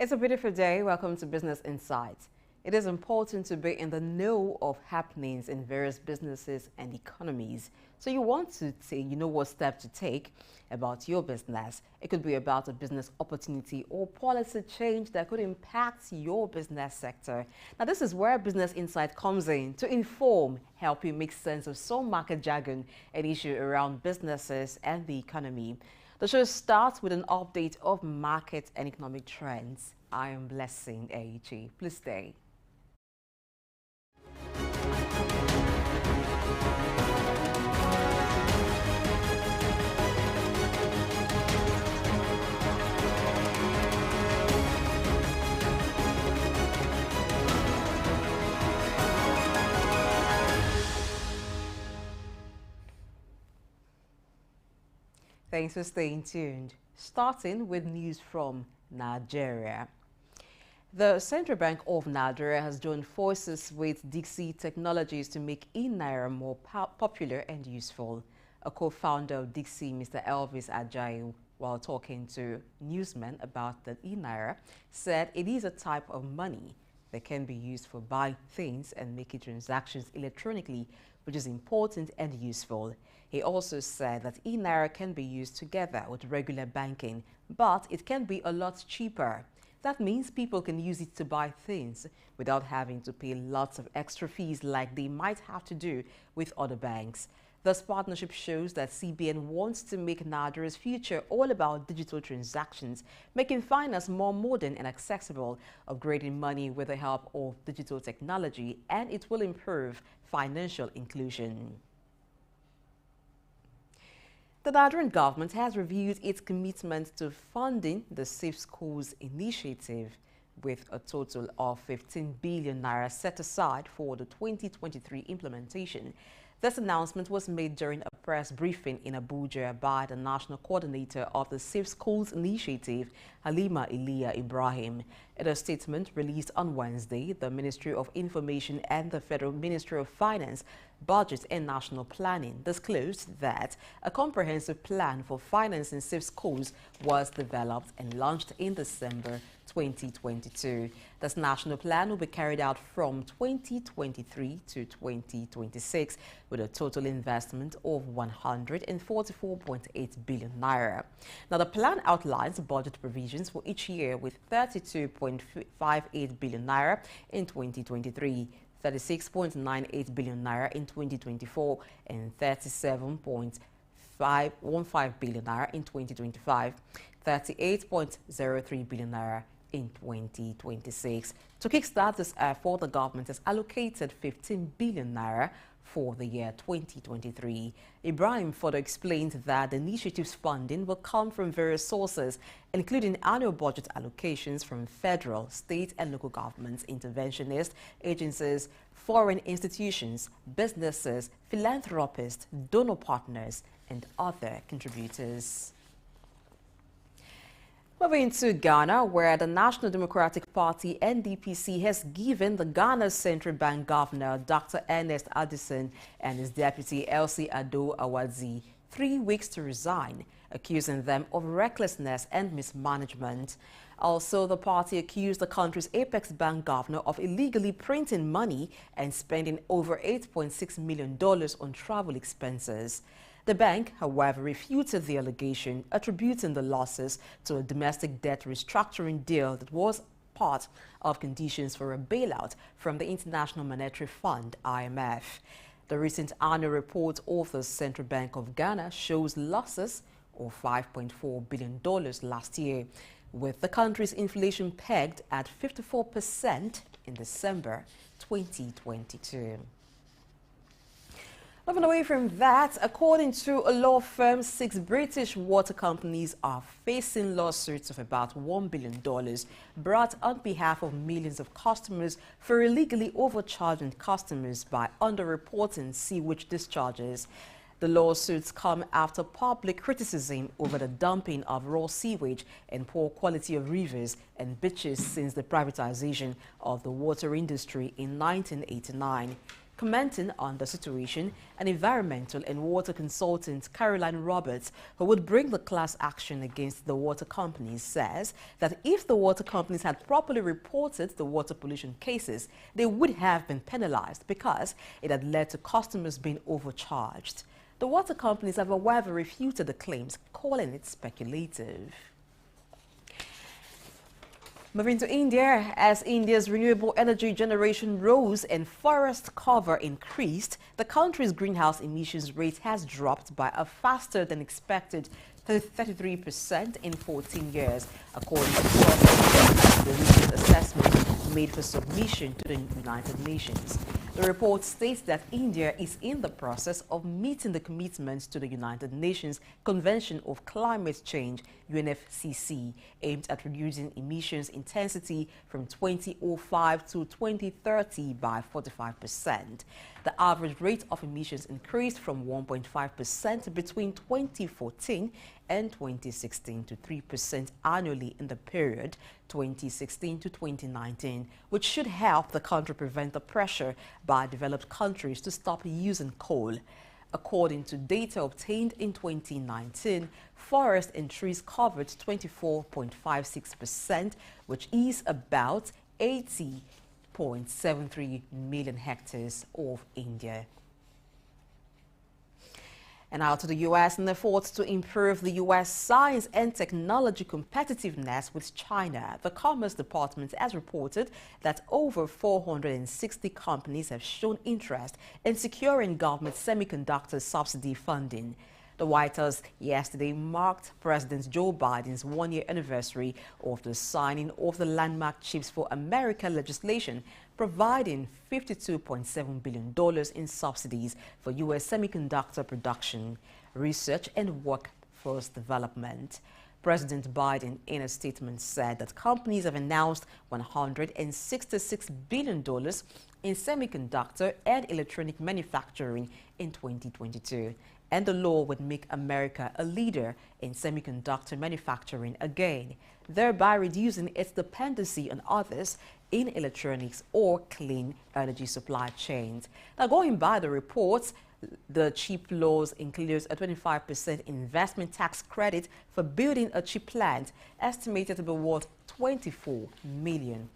It's a beautiful day. Welcome to Business Insights. It is important to be in the know of happenings in various businesses and economies. So you want to say, what step to take about your business. It could be about a business opportunity or policy change that could impact your business sector. Now, this is where Business Insight comes in to inform, help you make sense of some market jargon and issue around businesses and the economy. The show starts with an update of market and economic trends. I am Blessing AG. Please stay. Thanks for staying tuned. Starting with news from Nigeria. The Central Bank of Nigeria has joined forces with Dixie Technologies to make e-Naira more popular and useful. A co-founder of Dixie, Mr. Elvis Ajayi, while talking to newsmen about the e-Naira, said it is a type of money that can be used for buying things and making transactions electronically, which is important and useful. He also said that e-Naira can be used together with regular banking, but it can be a lot cheaper. That means people can use it to buy things without having to pay lots of extra fees like they might have to do with other banks. This partnership shows that CBN wants to make Nigeria's future all about digital transactions, making finance more modern and accessible, upgrading money with the help of digital technology, and it will improve financial inclusion. The Nigerian government has reviewed its commitment to funding the Safe Schools initiative, with a total of 15 billion naira set aside for the 2023 implementation. This announcement was made during a press briefing in Abuja by the national coordinator of the Safe Schools initiative, Halima Iliya Ibrahim. In a statement released on Wednesday, the Ministry of Information and the Federal Ministry of Finance, Budget and National Planning disclosed that a comprehensive plan for financing safe schools was developed and launched in December 2022. This national plan will be carried out from 2023 to 2026 with a total investment of 144.8 billion naira. Now, the plan outlines budget provisions for each year with 32.58 billion naira in 2023. 36.98 billion naira in 2024 and 37.515 billion naira in 2025, 38.03 billion naira in 2026. To kickstart this effort, the government has allocated 15 billion naira for the year 2023. Ibrahim further explained that the initiative's funding will come from various sources, including annual budget allocations from federal, state and local governments, interventionist agencies, foreign institutions, businesses, philanthropists, donor partners, and other contributors. Moving to Ghana, where the National Democratic Party (NDPC) has given the Ghana Central Bank Governor Dr. Ernest Addison and his deputy Elsie Ado Awadzi 3 weeks to resign, accusing them of recklessness and mismanagement. Also, the party accused the country's Apex Bank governor of illegally printing money and spending over $8.6 million on travel expenses. The bank, however, refuted the allegation, attributing the losses to a domestic debt restructuring deal that was part of conditions for a bailout from the International Monetary Fund, IMF. The recent annual report of the Central Bank of Ghana shows losses of $5.4 billion last year, with the country's inflation pegged at 54% in December 2022. Moving away from that, according to a law firm, 6 British water companies are facing lawsuits of about $1 billion brought on behalf of millions of customers for illegally overcharging customers by underreporting sewage discharges. The lawsuits come after public criticism over the dumping of raw sewage and poor quality of rivers and beaches since the privatization of the water industry in 1989. Commenting on the situation, an environmental and water consultant, Caroline Roberts, who would bring the class action against the water companies, says that if the water companies had properly reported the water pollution cases, they would have been penalized because it had led to customers being overcharged. The water companies have, however, refuted the claims, calling it speculative. Moving to India, as India's renewable energy generation rose and forest cover increased, the country's greenhouse emissions rate has dropped by a faster than expected 33% in 14 years, according to the recent assessment made for submission to the United Nations. The report states that India is in the process of meeting the commitments to the United Nations Convention of Climate Change, UNFCCC, aimed at reducing emissions intensity from 2005 to 2030 by 45%. The average rate of emissions increased from 1.5% between 2014 and 2016 to 3% annually in the period 2016 to 2019, which should help the country prevent the pressure by developed countries to stop using coal. According to data obtained in 2019, forest and trees covered 24.56%, which is about 80.73 million hectares of India. And out to the U.S. in efforts to improve the U.S. science and technology competitiveness with China. The Commerce Department has reported that over 460 companies have shown interest in securing government semiconductor subsidy funding. The White House yesterday marked President Joe Biden's one-year anniversary of the signing of the landmark Chips for America legislation, providing $52.7 billion in subsidies for U.S. semiconductor production, research and workforce development. President Biden, in a statement, said that companies have announced $166 billion in semiconductor and electronic manufacturing in 2022. And the law would make America a leader in semiconductor manufacturing again, thereby reducing its dependency on others in electronics or clean energy supply chains. Now, going by the reports, the chip laws includes a 25% investment tax credit for building a chip plant, estimated to be worth $24 million.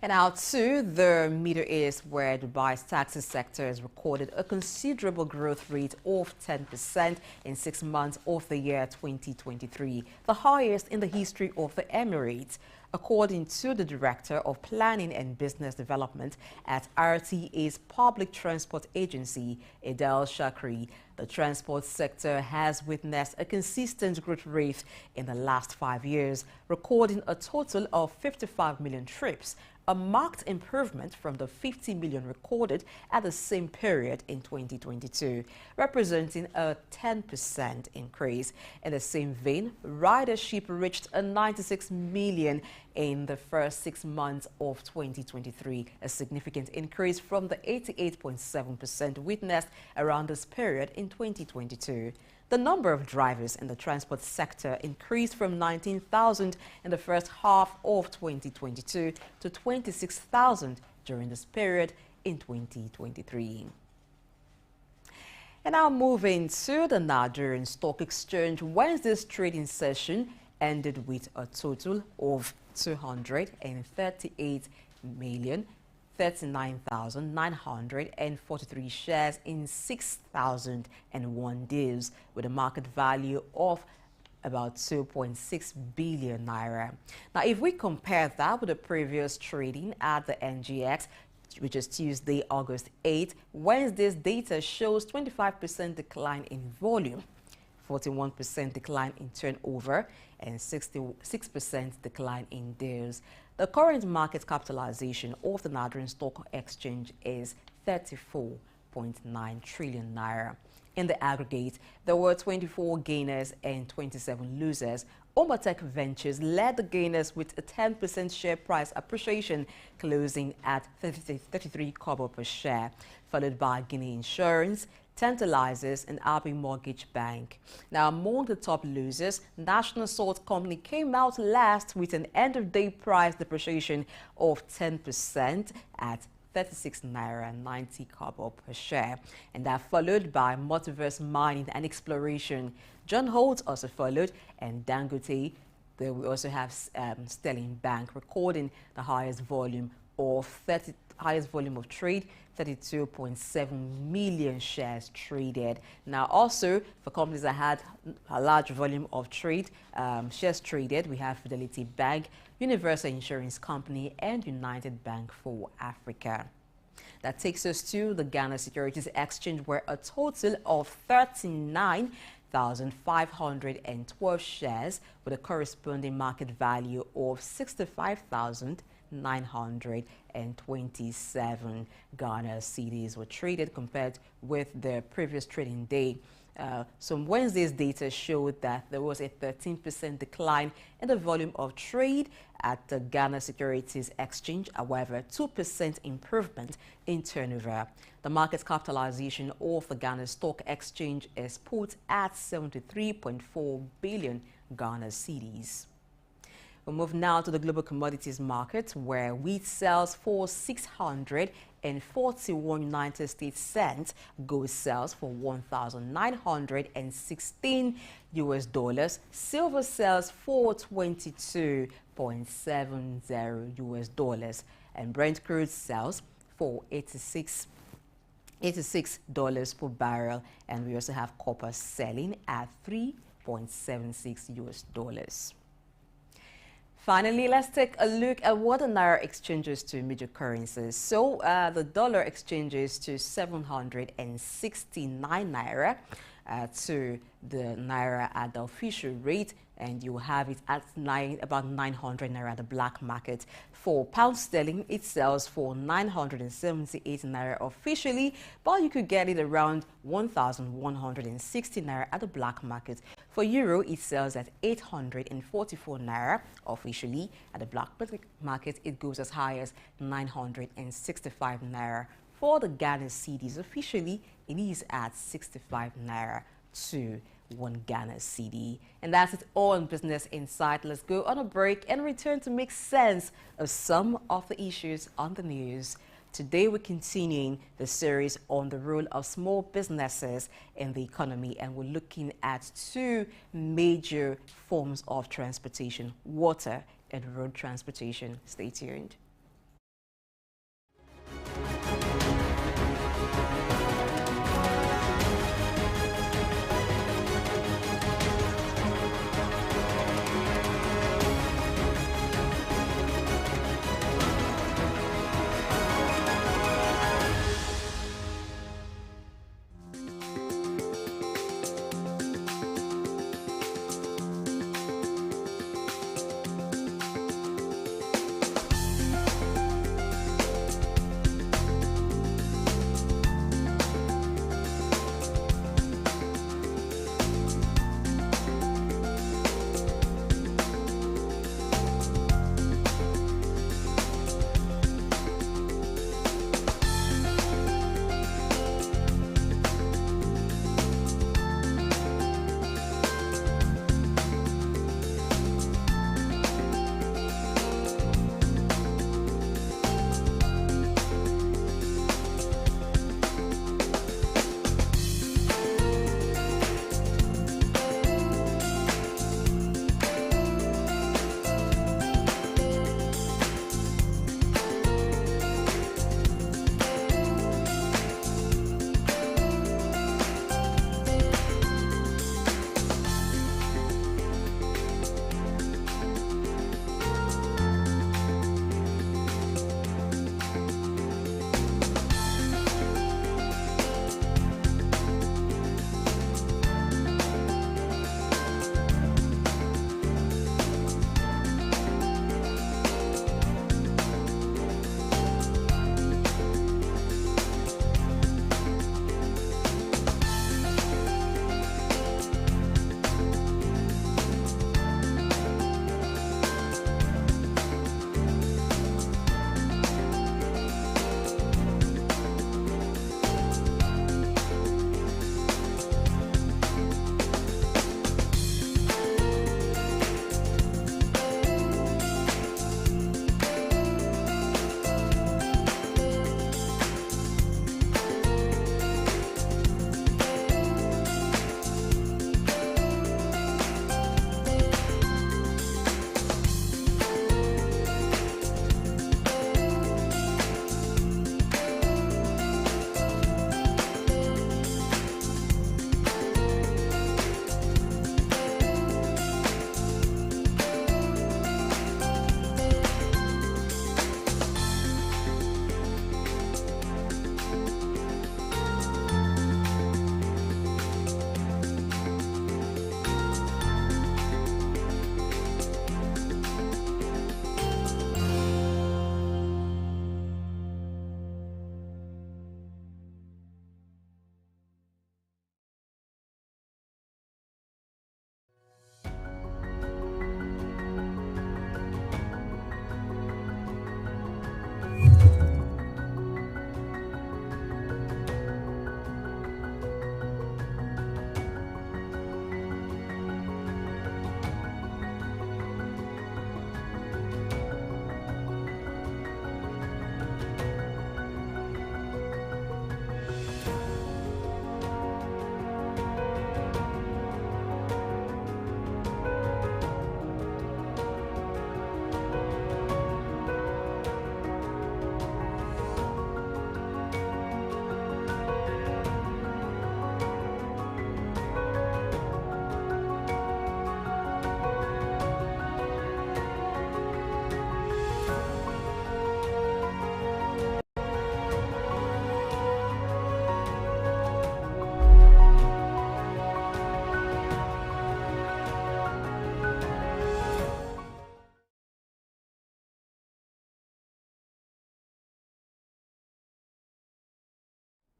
And out to the Middle East, where Dubai's taxi sector has recorded a considerable growth rate of 10% in 6 months of the year 2023, the highest in the history of the Emirates. According to the Director of Planning and Business Development at RTA's Public Transport Agency, Adel Shakri, the transport sector has witnessed a consistent growth rate in the last 5 years, recording a total of 55 million trips, a marked improvement from the 50 million recorded at the same period in 2022, representing a 10% increase. In the same vein, ridership reached a 96 million in the first 6 months of 2023, a significant increase from the 88.7% witnessed around this period in 2022. The number of drivers in the transport sector increased from 19,000 in the first half of 2022 to 26,000 during this period in 2023. And now moving to the Nigerian Stock Exchange, Wednesday's trading session ended with a total of 238,039,943 shares in 6,001 deals, with a market value of about 2.6 billion naira. Now, if we compare that with the previous trading at the NGX, which is Tuesday, August 8, Wednesday's data shows 25% decline in volume, 41% decline in turnover, and 66% decline in deals. The current market capitalization of the Nigerian Stock Exchange is 34.9 trillion naira. In the aggregate, there were 24 gainers and 27 losers. Omatech Ventures led the gainers with a 10% share price appreciation, closing at 33 kobo per share, followed by Guinea Insurance, tantalizes and RB Mortgage Bank. Now, among the top losers, National Salt Company came out last with an end-of-day price depreciation of 10% at 36 naira 90 kobo per share, and that followed by Multiverse Mining and Exploration. John Holt also followed, and Dangote. There we also have Sterling Bank recording the highest volume of trade, 32.7 million shares traded. Now, also for companies that had a large volume of shares traded, we have Fidelity Bank, Universal Insurance Company, and United Bank for Africa. That takes us to the Ghana Securities Exchange, where a total of 39,512 shares with a corresponding market value of 65,927 Ghana cedis were traded compared with the previous trading day. Some Wednesday's data showed that there was a 13% decline in the volume of trade at the Ghana Securities Exchange, however, 2% improvement in turnover. The market capitalization of the Ghana Stock Exchange is put at 73.4 billion Ghana cedis. We'll move now to the global commodities market, where wheat sells for 641 United States cents, gold sells for 1,916 US dollars, silver sells for 22.70 US dollars, and Brent crude sells for $86 per barrel, and we also have copper selling at 3.76 US dollars. Finally, let's take a look at what the Naira exchanges to major currencies. So the dollar exchanges to 769 Naira, to the Naira at the official rate, and you have it at about 900 Naira at the black market. For pound sterling, it sells for 978 Naira officially, but you could get it around 1,160 Naira at the black market. For euro, it sells at 844 Naira officially. At the black market, it goes as high as 965 Naira. For the Ghana cedis officially, it is at 65 Naira to 1 Ghana cedi. And that's it all on Business Insight. Let's go on a break and return to make sense of some of the issues on the news. Today, we're continuing the series on the role of small businesses in the economy, and we're looking at two major forms of transportation: water and road transportation. Stay tuned.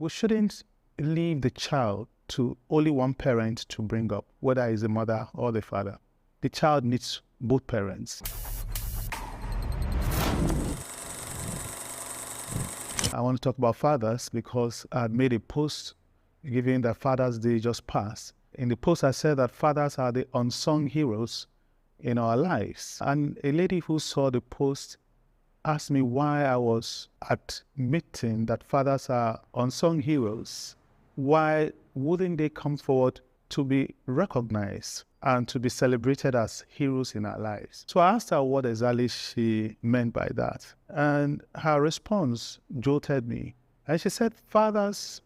We shouldn't leave the child to only one parent to bring up, whether it's the mother or the father. The child needs both parents. I want to talk about fathers because I made a post given that Father's Day just passed. In the post, I said that fathers are the unsung heroes in our lives. And a lady who saw the post asked me why I was admitting that fathers are unsung heroes. Why wouldn't they come forward to be recognized and to be celebrated as heroes in our lives? So I asked her what exactly she meant by that. And her response jolted me. And she said, fathers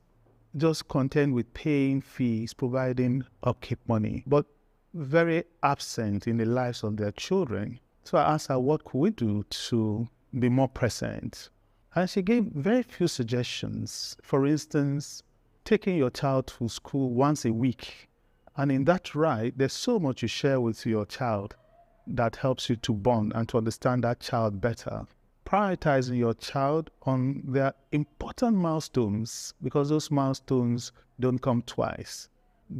just content with paying fees, providing upkeep money, but very absent in the lives of their children. So I asked her, what could we do to be more present? And she gave very few suggestions. For instance, taking your child to school once a week. And in that ride, there's so much you share with your child that helps you to bond and to understand that child better. Prioritizing your child on their important milestones, because those milestones don't come twice.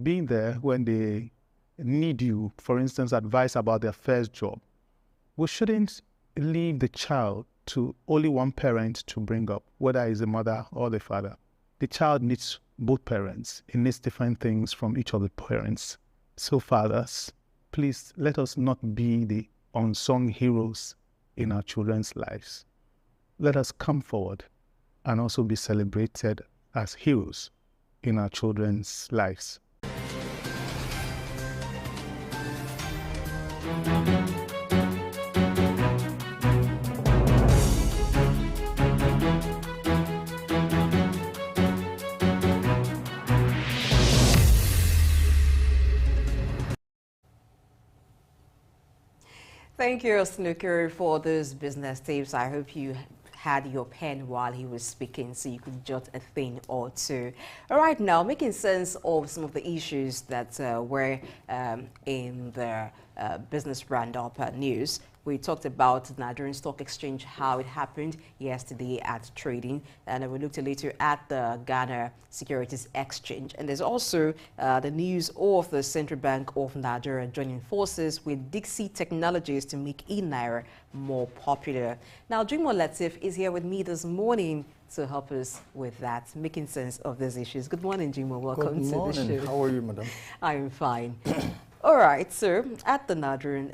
Being there when they need you, for instance, advice about their first job. We shouldn't leave the child to only one parent to bring up, whether it's the mother or the father. The child needs both parents. It needs different things from each of the parents. So fathers, please let us not be the unsung heroes in our children's lives. Let us come forward and also be celebrated as heroes in our children's lives. Thank you, Snooker, for those business tips. I hope you had your pen while he was speaking so you could jot a thing or two. All right, now making sense of some of the issues that were in the business roundup news. We talked about the Nigerian Stock Exchange, how it happened yesterday at trading, and we looked a little at the Ghana Securities Exchange. And there's also the news of the Central Bank of Nigeria joining forces with Dixie Technologies to make e-Naira more popular. Now, Jimoh Latif is here with me this morning to help us with that, making sense of these issues. Good morning, Jimoh. Welcome to the show. How are you, madam? I'm fine. All right, so at the Nigerian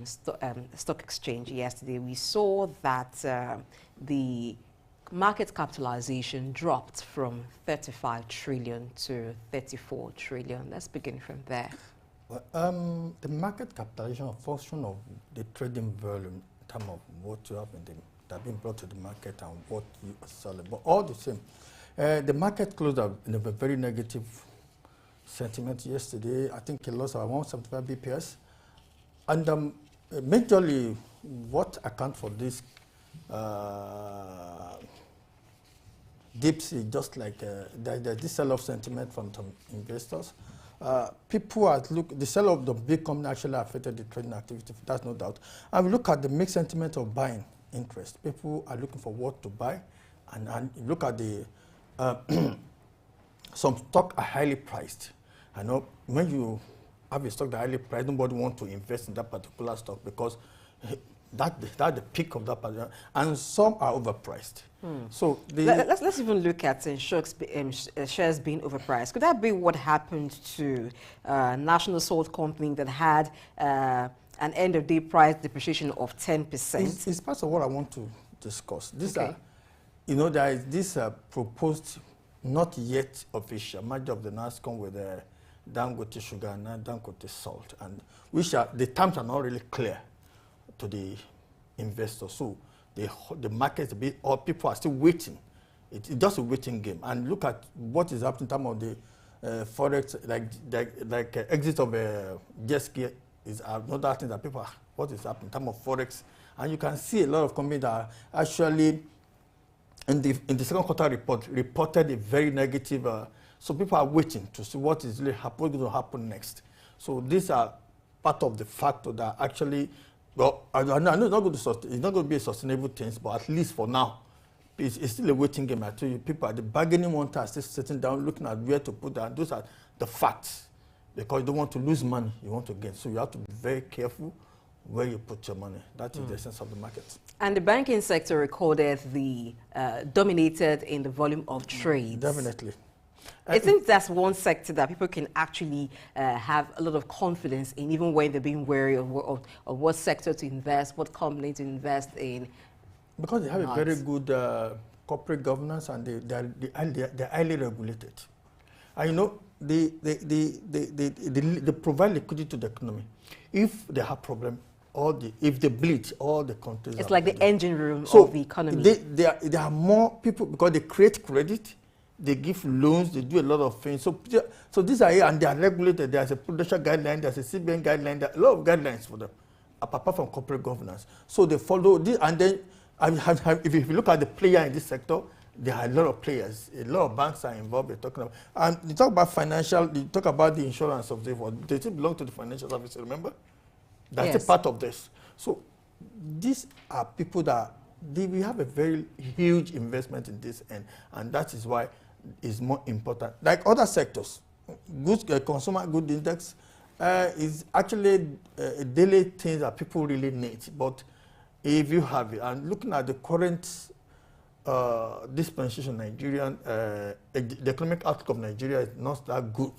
Stock Exchange yesterday, we saw that the market capitalization dropped from 35 trillion to 34 trillion. Let's begin from there. Well, the market capitalization is a function of the trading volume in terms of what you have that been brought to the market and what you are selling. But all the same, the market closed up in a very negative sentiment yesterday. I think it lost about 175 BPS. And majorly, what accounts for this dips is just like this sell-off sentiment from some investors. People are the sell-off of the big company actually affected the trading activity, that's no doubt. And we look at the mixed sentiment of buying interest. People are looking for what to buy, and look at the some stock are highly priced. I know when you have a stock that highly priced, nobody wants to invest in that particular stock because that's the peak of that particular, and some are overpriced. So let's even look at shares being overpriced. Could that be what happened to National Salt Company that had an end-of-day price depreciation of 10%? It's part of what I want to discuss. These okay. There is this proposed, not yet official, merger of the NASCOM with Dangote Sugar and Dangote Salt, and the terms are not really clear to the investors. So the market, or people are still waiting. It's just a waiting game. And look at what is happening in terms of the forex, like exit of jet ski is another thing that people are, what is happening in terms of forex. And you can see a lot of companies that are actually in the second quarter reported a very negative. So people are waiting to see what is really going to happen next. So these are part of the factor that actually, well, I know it's not going to be a sustainable thing, but at least for now, it's still a waiting game. I tell you, people at the bargaining one are still sitting down, looking at where to put that. Those are the facts, because you don't want to lose money, you want to gain. So you have to be very careful where you put your money. That is the essence of the market. And the banking sector recorded the dominated in the volume of trades. Definitely. I think that's one sector that people can actually have a lot of confidence in, even when they're being wary of what sector to invest, what company to invest in. Because they have a very good corporate governance, and they're highly regulated. And you know, they provide liquidity to the economy. If they have problem, if they bleed, all the countries. It's like the engine room of the economy. There are more people, because they create credit, they give loans, they do a lot of things. So these are here, and they are regulated. There's a prudential guideline, there's a CBN guideline, there are a lot of guidelines for them, apart from corporate governance. So they follow this, and then if you look at the player in this sector, there are a lot of players. A lot of banks are involved. They're talking about, and you talk about financial, you talk about the insurance of the world. They still belong to the financial services, remember? That's a part of this. So these are people that we have a very huge investment in this end, and that is why it's more important. Like other sectors, consumer good index is actually a daily thing that people really need. But if you have it, and looking at the current dispensation Nigerian, the economic outlook of Nigeria is not that good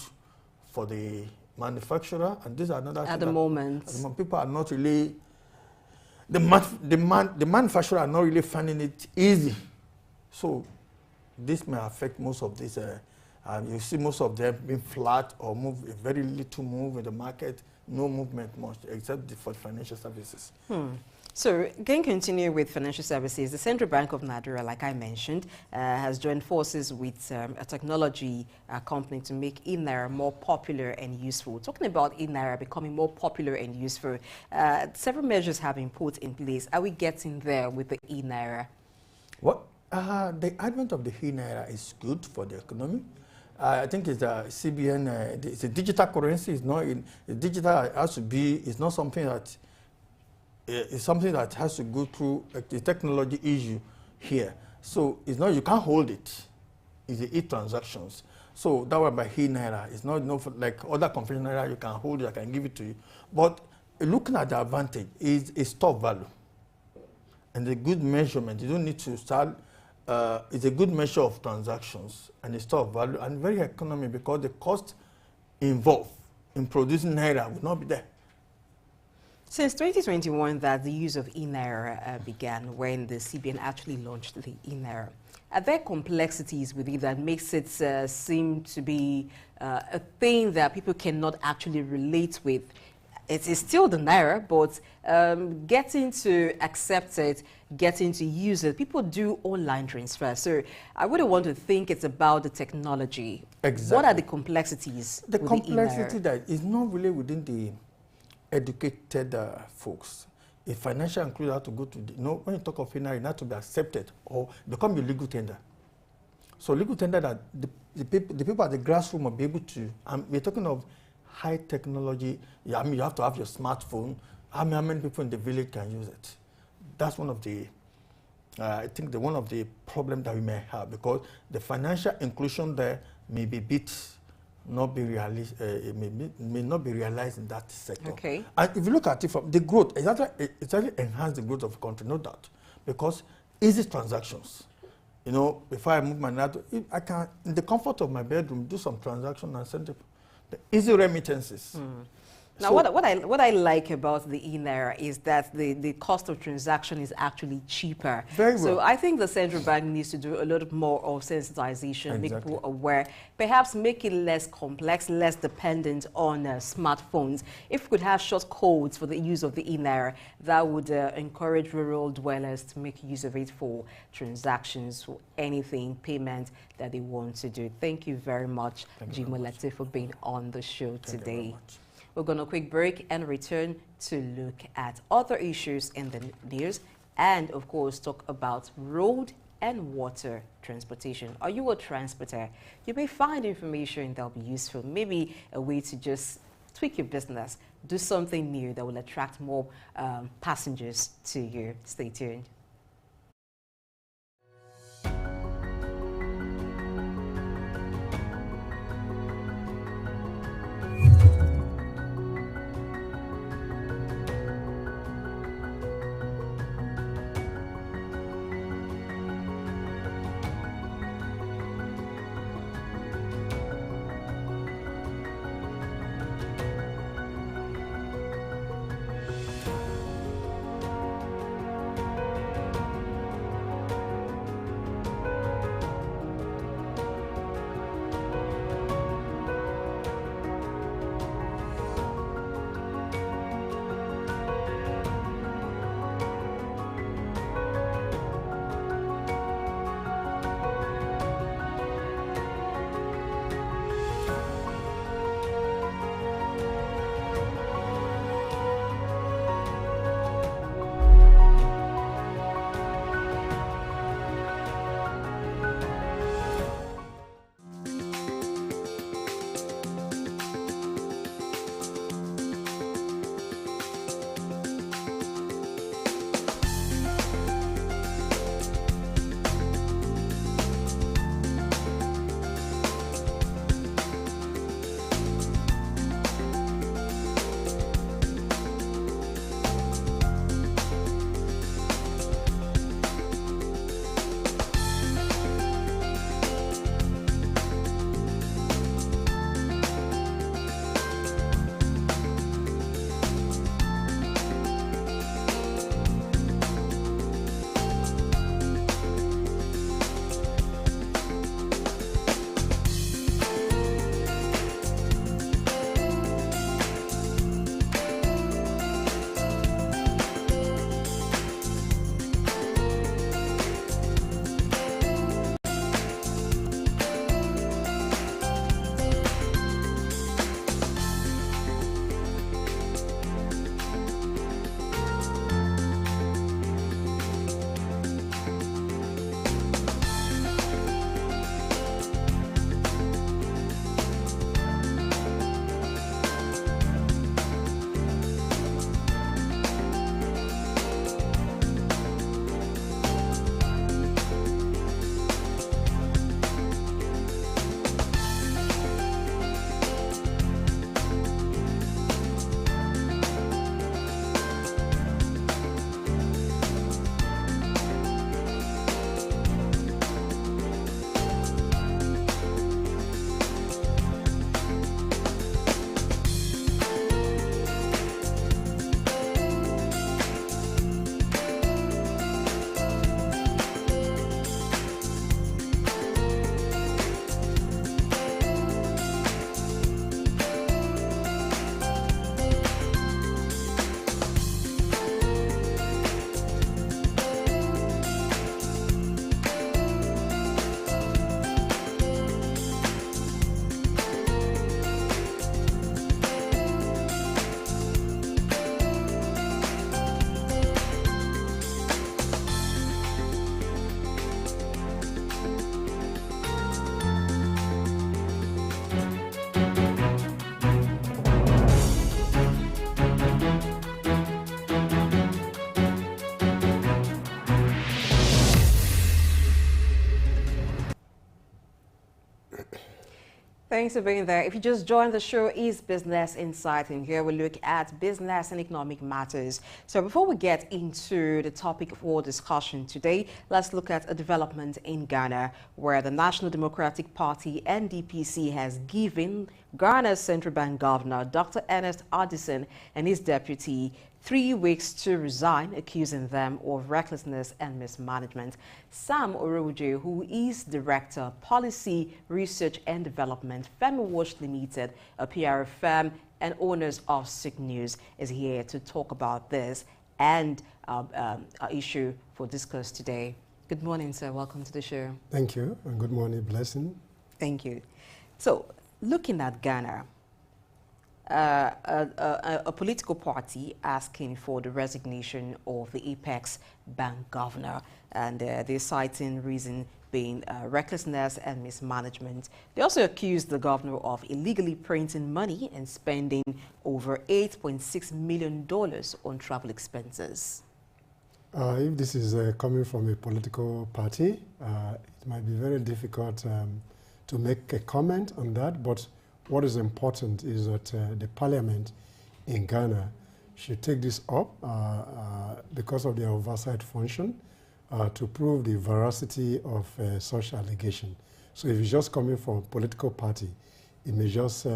for the manufacturer, and these are another at the moment. People are not really, the manufacturer are not really finding it easy. So this may affect most of these, and you see most of them being flat or move, very little move in the market, no movement much, except for financial services. So, again, continue with financial services. The Central Bank of Nigeria, like I mentioned, has joined forces with a technology company to make e-Naira more popular and useful. Talking about e-Naira becoming more popular and useful, several measures have been put in place. Are we getting there with the e-Naira? Well, the advent of the e-Naira is good for the economy. I think it's a CBN, it's a digital currency. It's not digital. It has to be. It's not something that. It's something that has to go through the technology issue here. So it's not, you can't hold it. It's the e-transactions. So that way by e-Naira, it's not like other conventional Naira, you can hold it, I can give it to you. But looking at the advantage is a store value. And a good measurement, you don't need to start, it's a good measure of transactions and a store value, and very economic, because the cost involved in producing Naira will not be there. Since 2021 that the use of e-Naira began, when the CBN actually launched the e-Naira, are there complexities with it that makes it seem to be a thing that people cannot actually relate with? It is still the Naira, but getting to accept it, getting to use it, people do online transfer. So I wouldn't want to think it's about the technology. Exactly. What are the complexities? The complexity that is not really within the educated folks. A financial includer have to go to when you talk of e-Naira, it has to be accepted or become a legal tender. So legal tender that the people at the grassroots will be able to, and we're talking of high technology. I mean, you have to have your smartphone. How many people in the village can use it? That's one of the, I think one of the problems that we may have, because the financial inclusion there may be not be realized, may not be realized in that sector. Okay. And if you look at it from the growth, it's actually enhanced the growth of the country, no doubt, because easy transactions. You know, before I move my NATO, I can, in the comfort of my bedroom, do some transaction and send it. The easy remittances. Now, so what I like about the e-Naira is that the cost of transaction is actually cheaper. Very well. So I think the central bank needs to do a lot more of sensitization, make people aware, perhaps make it less complex, less dependent on smartphones. If we could have short codes for the use of the e-Naira, that would encourage rural dwellers to make use of it for transactions, for anything, payment that they want to do. Thank you very much, Jimo Latif, for being on the show today. We're going to quick break and return to look at other issues in the news and, of course, talk about road and water transportation. Are you a transporter? You may find information that will be useful, maybe a way to just tweak your business, do something new that will attract more passengers to you. Stay tuned. Thanks for being there. If you just joined the show, is Business Insight, and here we look at business and economic matters. So before we get into the topic for discussion today, let's look at a development in Ghana, where the National Democratic Party, NDPC, has given Ghana's Central Bank Governor, Dr. Ernest Addison, and his deputy 3 weeks to resign, accusing them of recklessness and mismanagement. Sam Oroje, who is Director, Policy, Research and Development, Femi Watch Limited, a PR firm and owners of Souq News, is here to talk about this and our issue for discuss today. Good morning, sir. Welcome to the show. Thank you, and good morning, Blessing. Thank you. So, looking at Ghana, a political party asking for the resignation of the Apex Bank governor, and they're citing reason being recklessness and mismanagement. They also accused the governor of illegally printing money and spending over $8.6 million on travel expenses. If this is coming from a political party, it might be very difficult to make a comment on that, but what is important is that the parliament in Ghana should take this up because of their oversight function to prove the veracity of such allegation. So if it's just coming from a political party, it may just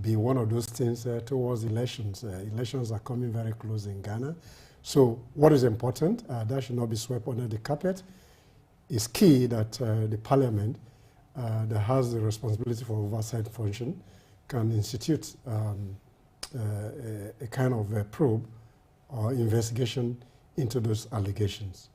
be one of those things towards elections. Elections are coming very close in Ghana. So what is important, that should not be swept under the carpet. It's key that the parliament that has the responsibility for oversight function can institute a kind of probe or investigation into those allegations.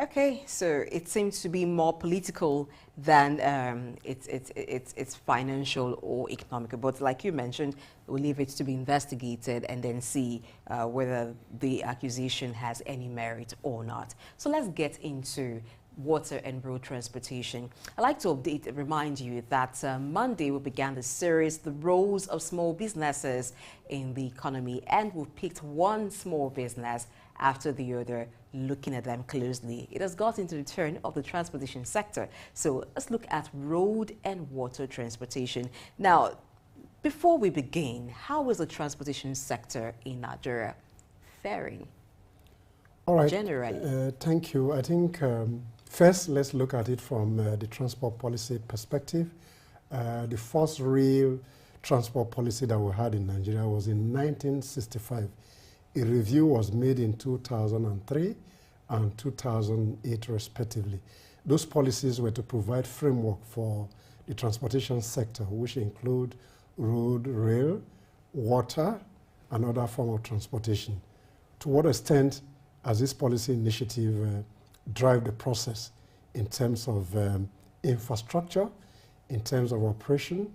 Okay, so it seems to be more political than it's financial or economical. But like you mentioned, we'll leave it to be investigated and then see whether the accusation has any merit or not. So let's get into water and road transportation. I'd like to remind you that Monday we began the series, The Roles of Small Businesses in the Economy, and we picked one small business after the other, looking at them closely. It has got into the turn of the transportation sector. So let's look at road and water transportation. Now, before we begin, how is the transportation sector in Nigeria faring? All right. Generally. Thank you. I think first, let's look at it from the transport policy perspective. The first real transport policy that we had in Nigeria was in 1965. A review was made in 2003 and 2008 respectively. Those policies were to provide framework for the transportation sector, which include road, rail, water, and other form of transportation. To what extent has this policy initiative drive the process in terms of infrastructure, in terms of operation,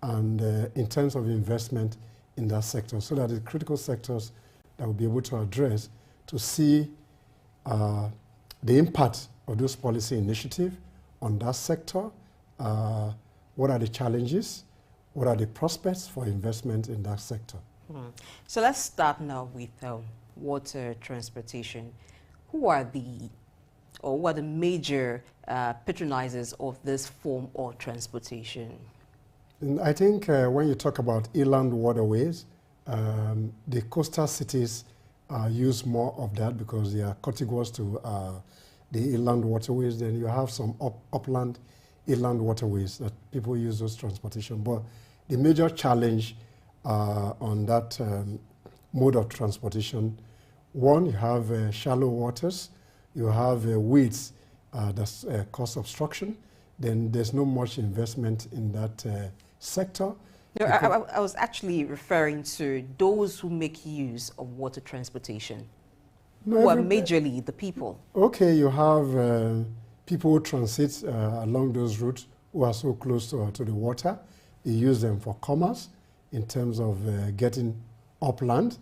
and in terms of investment in that sector, so that the critical sectors that we'll be able to address to see the impact of those policy initiatives on that sector, what are the challenges, what are the prospects for investment in that sector. So let's start now with water transportation. Who are the major patronizers of this form of transportation? And I think when you talk about inland waterways, the coastal cities use more of that because they are contiguous to the inland waterways. Then you have some upland inland waterways that people use those transportation. But the major challenge on that mode of transportation, one, you have shallow waters, you have weeds that cause obstruction, then there's not much investment in that sector. No, I was actually referring to those who make use of water transportation, who are majorly the people. Okay, you have people who transit along those routes who are so close to the water. They use them for commerce in terms of getting upland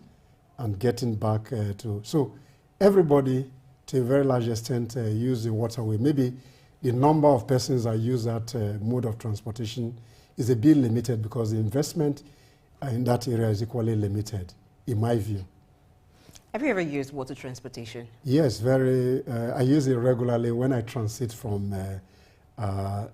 and getting back to... So everybody, to a very large extent, use the waterway. Maybe the number of persons that use that mode of transportation is a bit limited because the investment in that area is equally limited, in my view. Have you ever used water transportation? Yes, I use it regularly when I transit from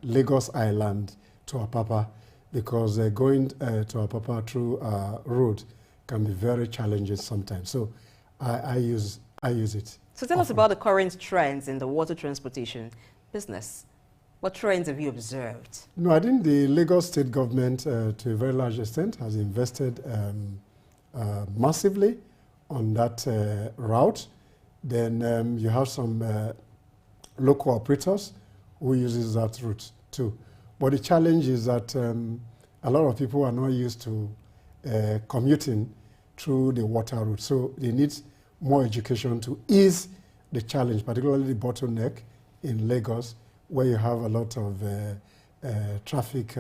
Lagos Island to Apapa, because going to Apapa through road can be very challenging sometimes. So I use it. So tell us about the current trends in the water transportation business. What trends have you observed? No, I think the Lagos state government, to a very large extent, has invested massively on that route. Then you have some local operators who uses that route too. But the challenge is that a lot of people are not used to commuting through the water route. So they need more education to ease the challenge, particularly the bottleneck in Lagos, where you have a lot of traffic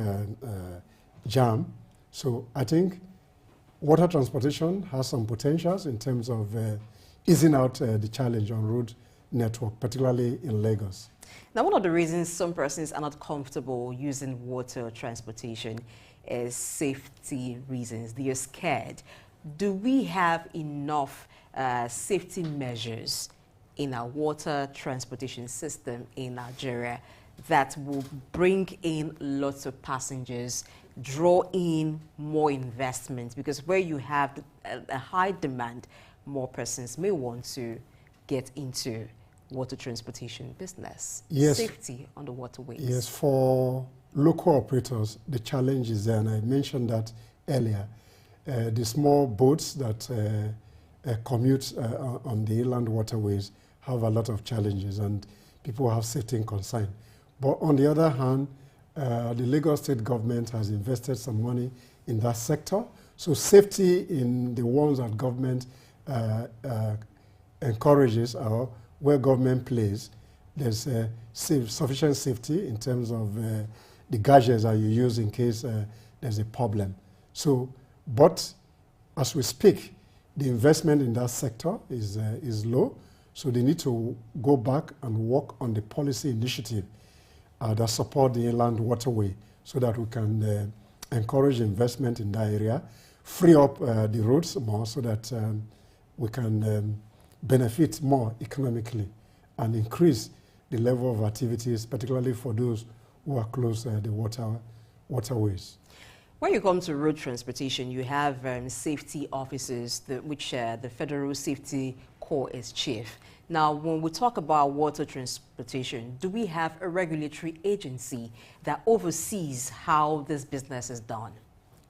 jam. So I think water transportation has some potentials in terms of easing out the challenge on road network, particularly in Lagos. Now, one of the reasons some persons are not comfortable using water transportation is safety reasons. They are scared. Do we have enough safety measures in our water transportation system in Nigeria that will bring in lots of passengers, draw in more investment? Because where you have a high demand, more persons may want to get into water transportation business. Yes. Safety on the waterways. Yes, for local operators, the challenge is there, and I mentioned that earlier. The small boats that commute on the inland waterways have a lot of challenges, and people have safety concern. But on the other hand, the Lagos state government has invested some money in that sector. So safety in the ones that government encourages or where government plays, there's sufficient safety in terms of the gadgets that you use in case there's a problem. So, but as we speak, the investment in that sector is low. So they need to go back and work on the policy initiative that support the inland waterway so that we can encourage investment in that area, free up the roads more so that we can benefit more economically and increase the level of activities, particularly for those who are close to the waterways. When you come to road transportation, you have safety officers, which the Federal Safety Corps is chief. Now, when we talk about water transportation, do we have a regulatory agency that oversees how this business is done?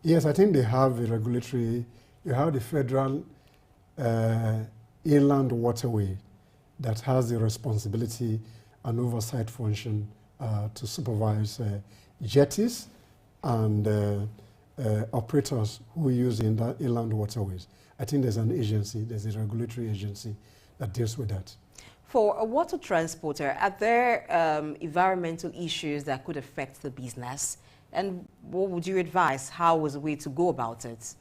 Yes, I think they have a regulatory. You have the Federal Inland Waterway that has the responsibility and oversight function to supervise jetties and operators who use inland waterways. I think there's an agency, there's a regulatory agency that deals with that. For a water transporter, are there environmental issues that could affect the business? And what would you advise? How is the way to go about it?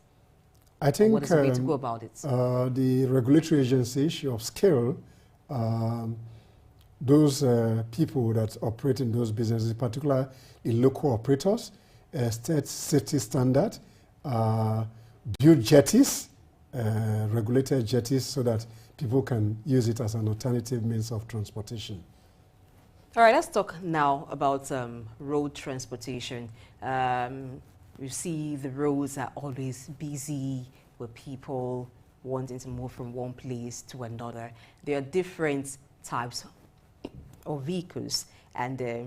I think what is the way to go about it? The regulatory agency should upscale those people that operate in those businesses, particularly the local operators, state safety standard, build jetties, regulated jetties, so that people can use it as an alternative means of transportation. All right, let's talk now about road transportation. You see the roads are always busy with people wanting to move from one place to another. There are different types of vehicles and there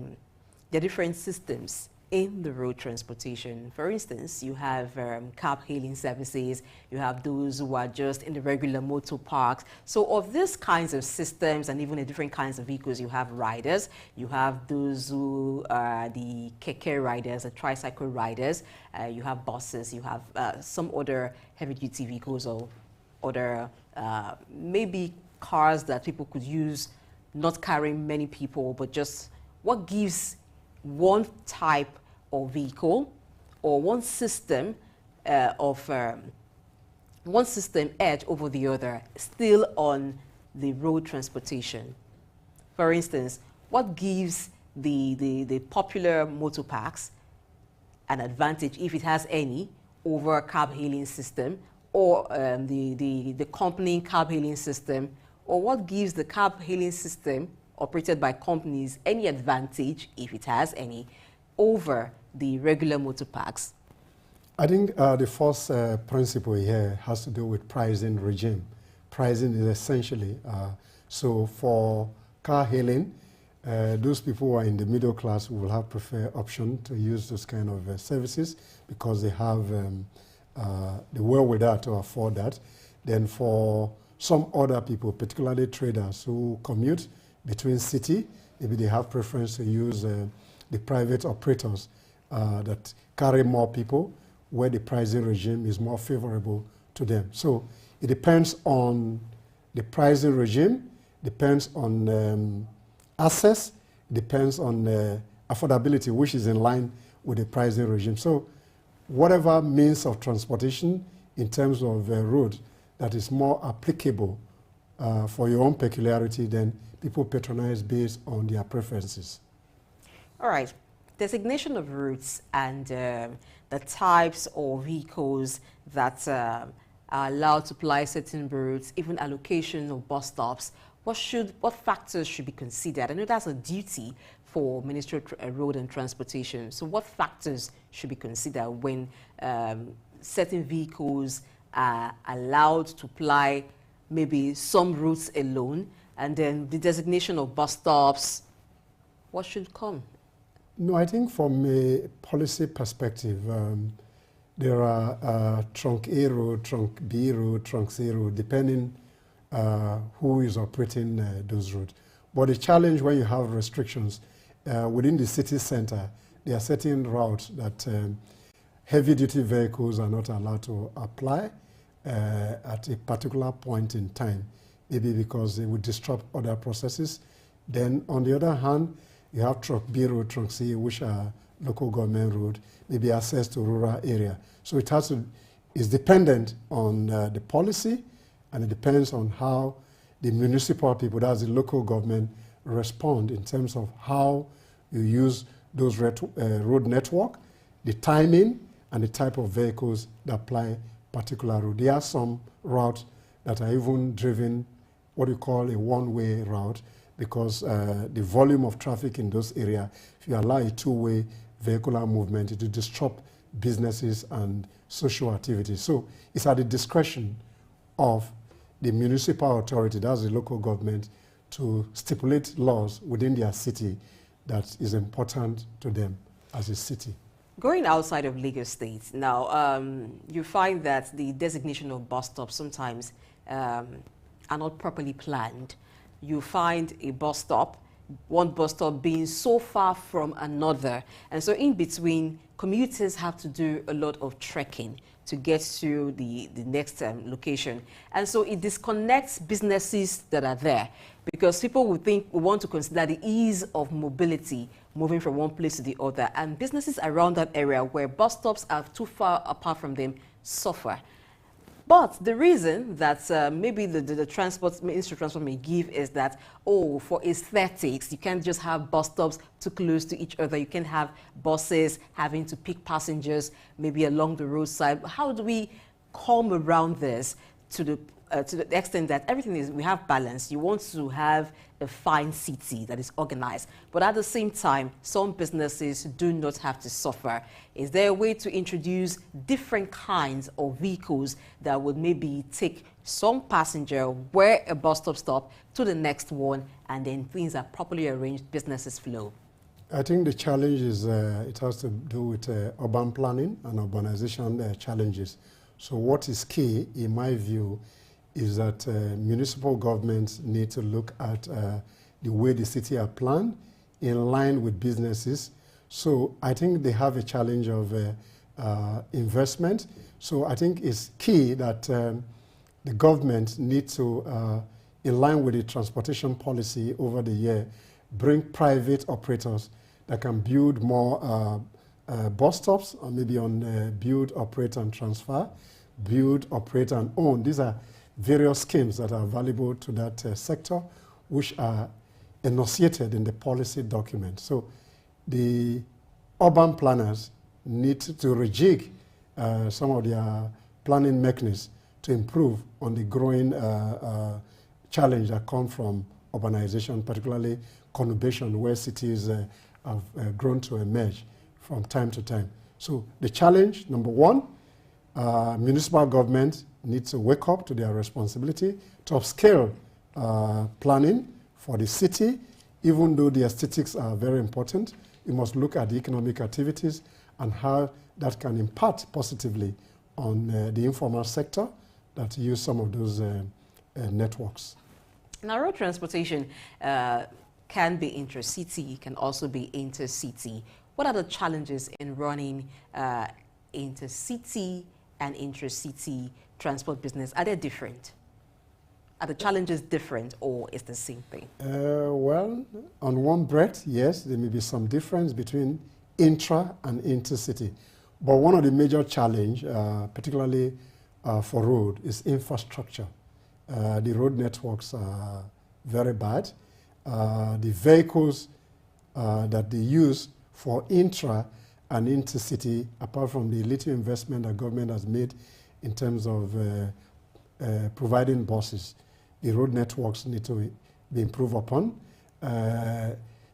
are different systems in the road transportation. For instance, you have cab hailing services, you have those who are just in the regular motor parks. So of these kinds of systems and even the different kinds of vehicles, you have riders, you have those who are the keke riders, the tricycle riders, you have buses, you have some other heavy duty vehicles or other maybe cars that people could use, not carrying many people, but just what gives one type of vehicle or one system edge over the other still on the road transportation. For instance, what gives the popular motor parks an advantage, if it has any, over a cab hailing system or the company cab hailing system, or what gives the cab hailing system operated by companies any advantage, if it has any, over the regular motor parks? I think the first principle here has to do with pricing regime. Pricing is essentially, so for car hailing, those people who are in the middle class will have preferred option to use those kind of services because they have the wherewithal to afford that. Then for some other people, particularly traders who commute between city, maybe they have preference to use the private operators that carry more people, where the pricing regime is more favorable to them. So it depends on the pricing regime, depends on access, depends on affordability, which is in line with the pricing regime. So whatever means of transportation in terms of road that is more applicable for your own peculiarity, then people patronize based on their preferences. All right. Designation of routes and the types of vehicles that are allowed to ply certain routes, even allocation of bus stops. What factors should be considered? I know that's a duty for Ministry of Road and Transportation. So what factors should be considered when certain vehicles are allowed to ply maybe some routes alone, and then the designation of bus stops? What should come? No, I think from a policy perspective, there are trunk A road, trunk B road, trunk C road, depending who is operating those roads. But the challenge when you have restrictions within the city center, there are certain routes that heavy-duty vehicles are not allowed to apply at a particular point in time, maybe because they would disrupt other processes. Then, on the other hand, you have trunk B road, trunk C, which are local government road, maybe access to rural area. So it has to, is dependent on the policy, and it depends on how the municipal people, that's the local government, respond in terms of how you use those road network, the timing, and the type of vehicles that apply particular route. There are some routes that are even driven what you call a one-way route, because the volume of traffic in those areas, if you allow a two-way vehicular movement, it will disrupt businesses and social activities. So it's at the discretion of the municipal authority, that's the local government, to stipulate laws within their city that is important to them as a city. Going outside of Lagos State, now you find that the designation of bus stops sometimes are not properly planned. You find a bus stop, one bus stop being so far from another. And so in between, commuters have to do a lot of trekking to get to the next location. And so it disconnects businesses that are there, because people would want to consider the ease of mobility, moving from one place to the other. And businesses around that area where bus stops are too far apart from them suffer. But the reason that maybe the Ministry of Transport may give is that, oh, for aesthetics, you can't just have bus stops too close to each other. You can have buses having to pick passengers maybe along the roadside. How do we come around this to the extent that everything is, we have balance? You want to have a fine city that is organized, but at the same time, some businesses do not have to suffer. Is there a way to introduce different kinds of vehicles that would maybe take some passenger where a bus stop to the next one, and then things are properly arranged, businesses flow? I think the challenge is, it has to do with urban planning and urbanization challenges. So what is key, in my view, is that municipal governments need to look at the way the city are planned in line with businesses. So I think they have a challenge of investment. So I think it's key that the government need to, in line with the transportation policy over the year, bring private operators that can build more bus stops, or maybe on build, operate, and transfer, build, operate, and own. These are various schemes that are valuable to that sector, which are enunciated in the policy document. So the urban planners need to rejig some of their planning mechanisms to improve on the growing challenge that comes from urbanization, particularly conurbation, where cities have grown to emerge from time to time. So the challenge, number one, municipal government needs to wake up to their responsibility to upscale planning for the city. Even though the aesthetics are very important, you must look at the economic activities and how that can impact positively on the informal sector that use some of those networks. Now, road transportation can be intra-city, can also be intercity. What are the challenges in running intercity and intra-city transport business? Are they different? Are the challenges different, or is the same thing? Well, on one breath, yes, there may be some difference between intra and intercity. But one of the major challenge, particularly for road, is infrastructure. The road networks are very bad. The vehicles that they use for intra and intercity, apart from the little investment that government has made in terms of providing buses, the road networks need to be improved upon.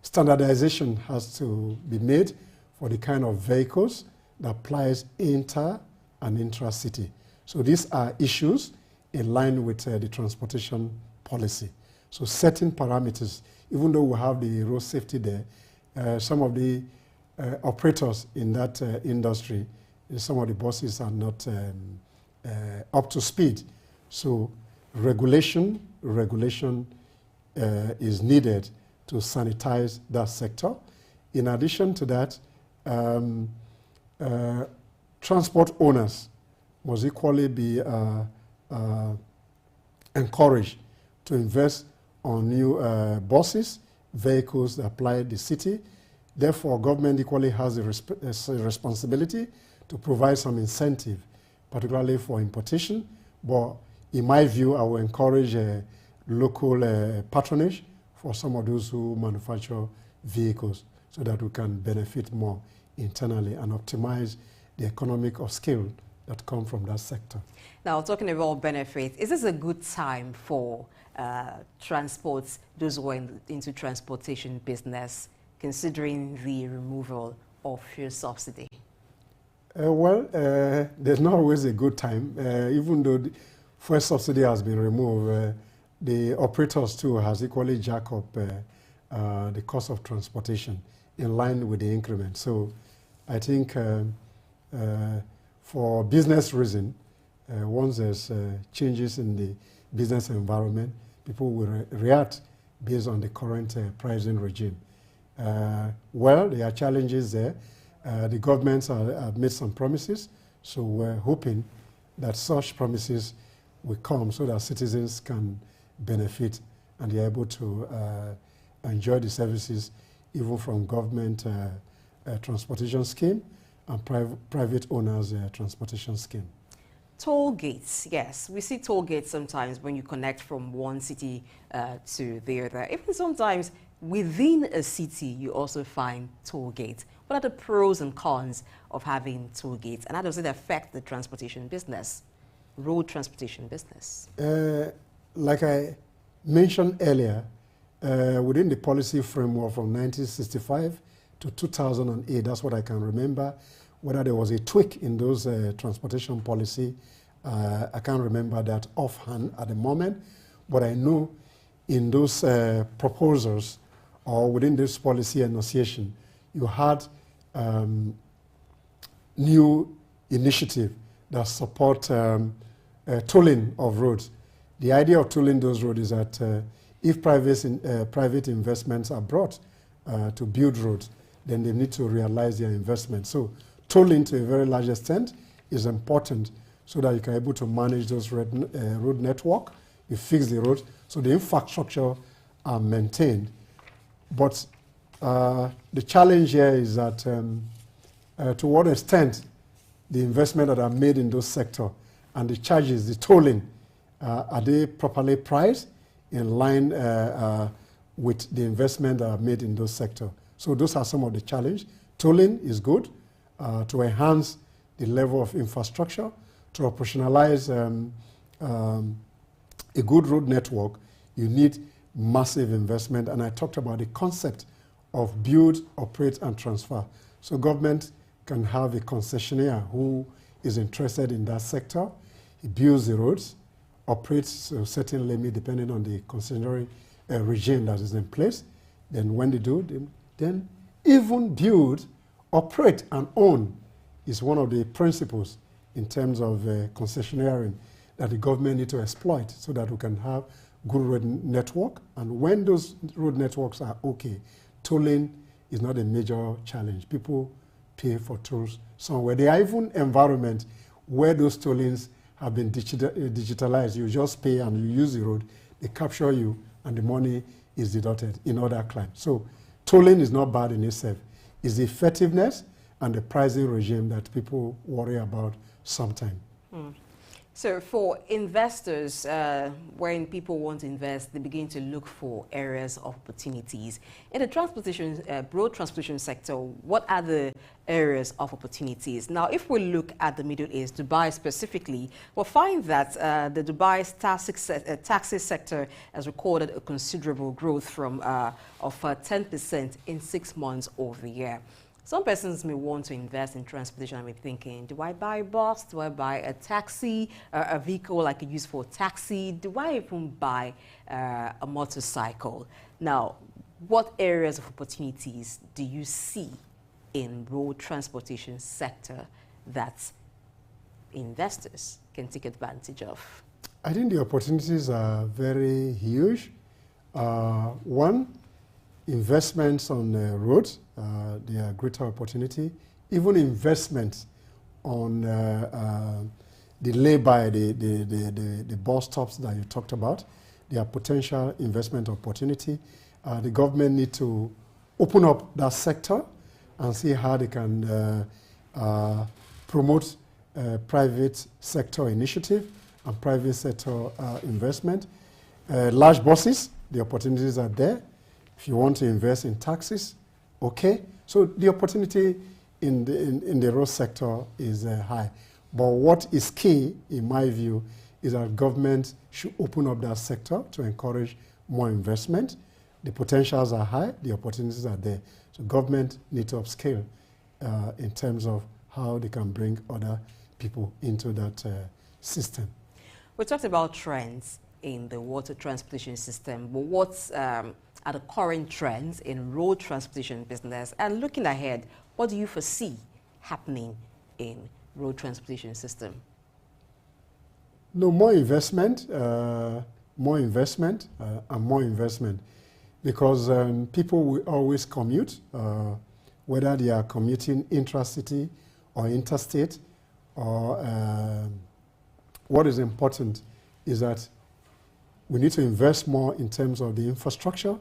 Standardization has to be made for the kind of vehicles that applies inter and intra-city. So these are issues in line with the transportation policy. So setting parameters, even though we have the road safety there, some of the operators in that industry, some of the buses are not up to speed. So regulation is needed to sanitize that sector. In addition to that, transport owners must equally be encouraged to invest on new buses, vehicles that apply the city. Therefore, government equally has a responsibility to provide some incentive, particularly for importation. But in my view, I will encourage local patronage for some of those who manufacture vehicles so that we can benefit more internally and optimize the economic of scale that come from that sector. Now, talking about benefits, is this a good time for transports, those who are into transportation business, considering the removal of fuel subsidy? There's not always a good time. Even though the fuel subsidy has been removed, the operators too has equally jacked up the cost of transportation in line with the increment. So I think for business reason, once there's changes in the business environment, people will react based on the current pricing regime. There are challenges there. The governments have made some promises, so we're hoping that such promises will come so that citizens can benefit and they're able to enjoy the services even from government transportation scheme and private owners transportation scheme. Toll gates, yes. We see toll gates sometimes when you connect from one city to the other. Even sometimes within a city, you also find toll gates. What are the pros and cons of having toll gates, and how does it affect the transportation business, road transportation business? Like I mentioned earlier, within the policy framework from 1965 to 2008, that's what I can remember. Whether there was a tweak in those transportation policy, I can't remember that offhand at the moment, but I know in those proposals or within this policy enunciation, you had new initiative that support tolling of roads. The idea of tolling those roads is that if private investments are brought to build roads, then they need to realize their investment. So tolling to a very large extent is important so that you can be able to manage those road network, you fix the roads, so the infrastructure are maintained. But the challenge here is that to what extent the investment that are made in those sectors and the charges, the tolling, are they properly priced in line with the investment that are made in those sectors? So those are some of the challenges. Tolling is good to enhance the level of infrastructure, to operationalize a good road network. You need massive investment, and I talked about the concept of build, operate, and transfer. So government can have a concessionaire who is interested in that sector. He builds the roads, operates a certain limit depending on the concessionary regime that is in place. Then when they do, then even build, operate and own is one of the principles in terms of concessionaire that the government need to exploit so that we can have good road network. And when those road networks are okay, tolling is not a major challenge. People pay for tolls somewhere. There are even environments where those tollings have been digitalized. You just pay and you use the road, they capture you, and the money is deducted in other climes. So tolling is not bad in itself. It's the effectiveness and the pricing regime that people worry about sometimes. So for investors, when people want to invest, they begin to look for areas of opportunities. In the transportation, broad transportation sector, what are the areas of opportunities? Now, if we look at the Middle East, Dubai specifically, we'll find that the Dubai's taxi sector has recorded a considerable growth from of 10% in 6 months of the year. Some persons may want to invest in transportation and be thinking, do I buy a bus? Do I buy a taxi, a vehicle like I use for taxi? Do I even buy a motorcycle? Now, what areas of opportunities do you see in road transportation sector that investors can take advantage of? I think the opportunities are very huge. One, investments on roads, they are greater opportunity. Even investments on the lay-by, the bus stops that you talked about, they are potential investment opportunity. The government need to open up that sector and see how they can promote private sector initiative and private sector investment. Large buses, the opportunities are there. If you want to invest in taxis, okay. So the opportunity in the road sector is high. But what is key, in my view, is that government should open up that sector to encourage more investment. The potentials are high, the opportunities are there. So government need to upscale in terms of how they can bring other people into that system. We talked about trends in the water transportation system, but what's are the current trends in road transportation business? And looking ahead, what do you foresee happening in road transportation system? No, more investment, and more investment, because people will always commute, whether they are commuting intra-city or interstate, or what is important is that we need to invest more in terms of the infrastructure,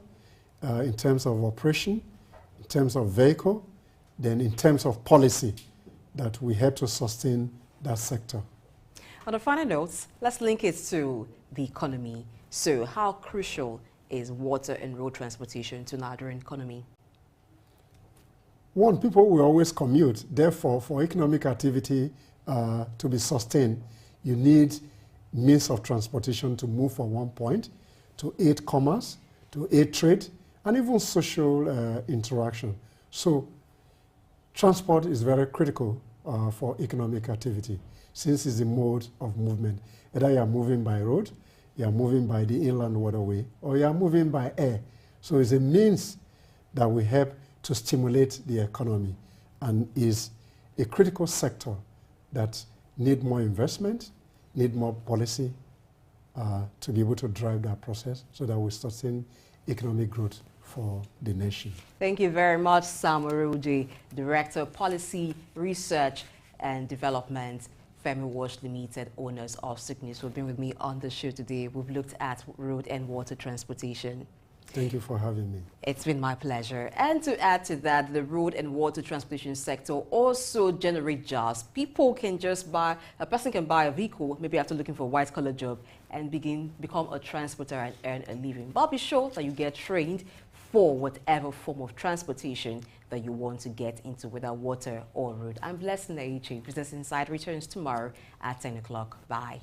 in terms of operation, in terms of vehicle, then in terms of policy that we have to sustain that sector. On the final notes, let's link it to the economy. So how crucial is water and road transportation to Nigerian economy? One, people will always commute. Therefore, for economic activity to be sustained, you need means of transportation to move from one point to aid commerce, to aid trade, and even social interaction. So transport is very critical for economic activity, since it's a mode of movement. Either you are moving by road, you are moving by the inland waterway, or you are moving by air. So it's a means that will help to stimulate the economy and is a critical sector that need more investment, need more policy to be able to drive that process so that we sustain economic growth for the nation. Thank you very much, Sam Oruji, Director of Policy, Research and Development, Femi Wash Limited, owners of Souq News, for being with me on the show today. We've looked at road and water transportation. Thank you for having me. It's been my pleasure. And to add to that, the road and water transportation sector also generate jobs. People can just buy, a person can buy a vehicle, maybe after looking for a white-collar job, and become a transporter and earn a living. But be sure that you get trained for whatever form of transportation that you want to get into, whether water or road. I'm Blessing Aiche. Business Insight returns tomorrow at 10 o'clock. Bye.